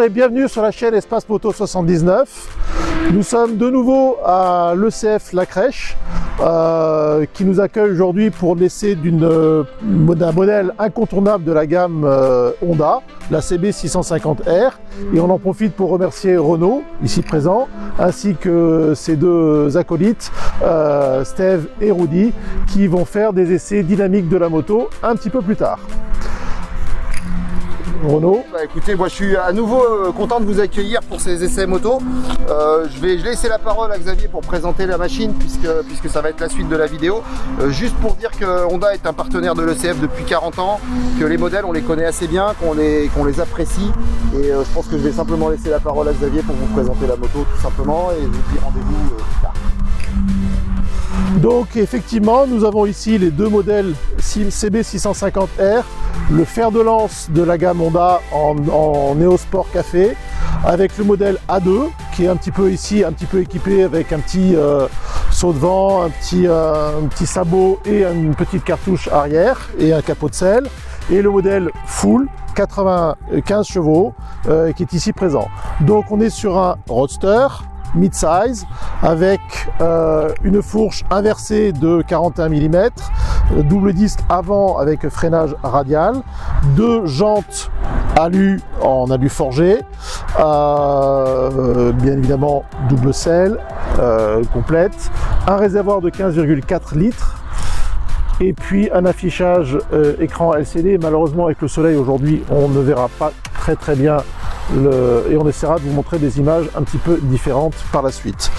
et bienvenue sur la chaîne Espace Moto 79. Nous sommes de nouveau à l'ECF La Crèche qui nous accueille aujourd'hui pour l'essai d'un modèle incontournable de la gamme Honda, la CB650R. Et on en profite pour remercier Renaud, ici présent, ainsi que ses deux acolytes, Steve et Rudy, qui vont faire des essais dynamiques de la moto un petit peu plus tard. Renaud. Écoutez, moi je suis à nouveau content de vous accueillir pour ces essais moto. Je vais laisser la parole à Xavier pour présenter la machine puisque ça va être la suite de la vidéo. Juste pour dire que Honda est un partenaire de l'ECF depuis 40 ans, que les modèles on les connaît assez bien, qu'on les apprécie. Et je pense que je vais simplement laisser la parole à Xavier pour vous présenter la moto tout simplement et je vous dis rendez-vous plus tard. Donc effectivement, nous avons ici les deux modèles CB650R, le fer de lance de la gamme Honda en Neosport Café, avec le modèle A2 qui est un petit peu équipé avec un petit saut de vent, un petit sabot et une petite cartouche arrière et un capot de selle, et le modèle Full 95 chevaux qui est ici présent. Donc on est sur un roadster mid-size avec une fourche inversée de 41 mm, double disque avant avec freinage radial, deux jantes alu en alu forgé, bien évidemment double selle complète, un réservoir de 15,4 litres et puis un affichage écran LCD. Malheureusement avec le soleil aujourd'hui on ne verra pas très bien et on essaiera de vous montrer des images un petit peu différentes par la suite.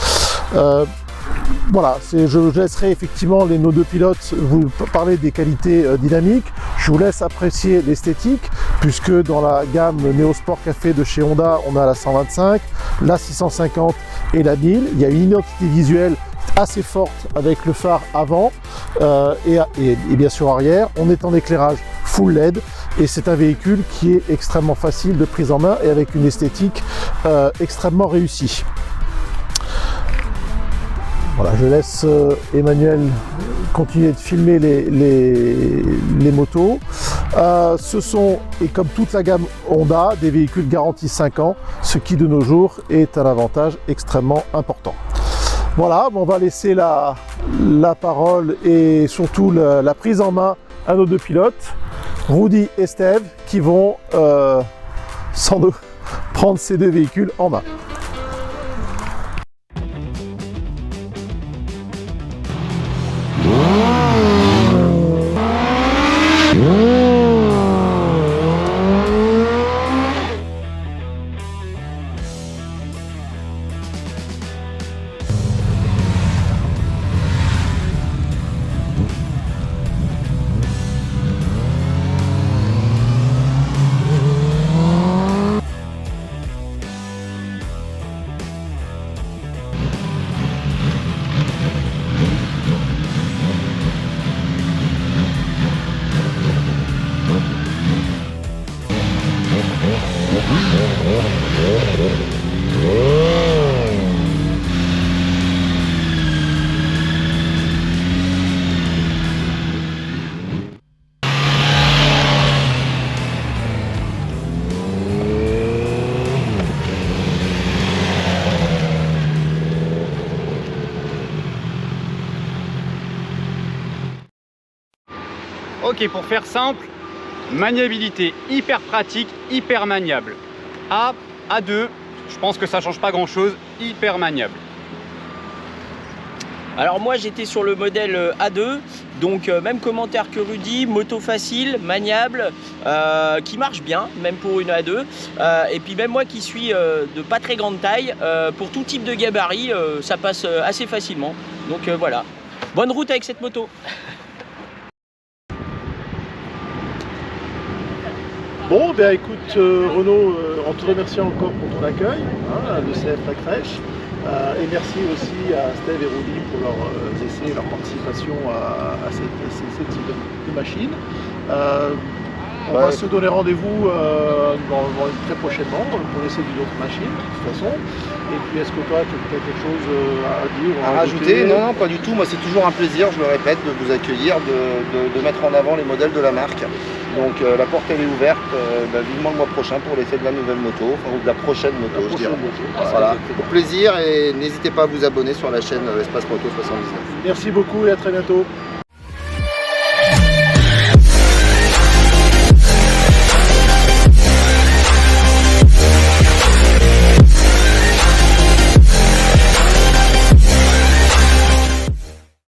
Voilà, je laisserai effectivement nos deux pilotes vous parler des qualités dynamiques. Je vous laisse apprécier l'esthétique, puisque dans la gamme Neosport Café de chez Honda, on a la 125, la 650 et la 1000. Il y a une identité visuelle assez forte avec le phare avant et bien sûr arrière. On est en éclairage full LED et c'est un véhicule qui est extrêmement facile de prise en main et avec une esthétique extrêmement réussie. Voilà, je laisse Emmanuel continuer de filmer les motos. Ce sont, et comme toute la gamme Honda, des véhicules garantis 5 ans, ce qui de nos jours est un avantage extrêmement important. Voilà, on va laisser la parole et surtout la prise en main à nos deux pilotes, Rudy et Steve, qui vont sans doute prendre ces deux véhicules en main. Ok, pour faire simple, maniabilité hyper pratique, hyper maniable. A2, je pense que ça change pas grand chose, hyper maniable. Alors moi j'étais sur le modèle A2, donc même commentaire que Rudy, moto facile, maniable, qui marche bien, même pour une A2. Et puis même moi qui suis de pas très grande taille, pour tout type de gabarit, ça passe assez facilement. Donc voilà, bonne route avec cette moto. Bon, bien écoute Renaud, on te remercie encore pour ton accueil, à l'ECF La Crèche. Et merci aussi à Steve et Rudy pour leurs essais et leur participation à ce type de machine. On va se donner rendez-vous très prochainement pour essayer d'une autre machine, de toute façon. Et puis, est-ce que toi, tu as quelque chose à dire ou à rajouter? Non, pas du tout. Moi, c'est toujours un plaisir, je le répète, de vous accueillir, de mettre en avant les modèles de la marque. Donc, la porte, elle est ouverte vivement le mois prochain pour l'essai de la nouvelle moto, enfin, ou de la prochaine moto, je dirais. Voilà, au plaisir, et n'hésitez pas à vous abonner sur la chaîne Espace Moto 79. Merci beaucoup et à très bientôt.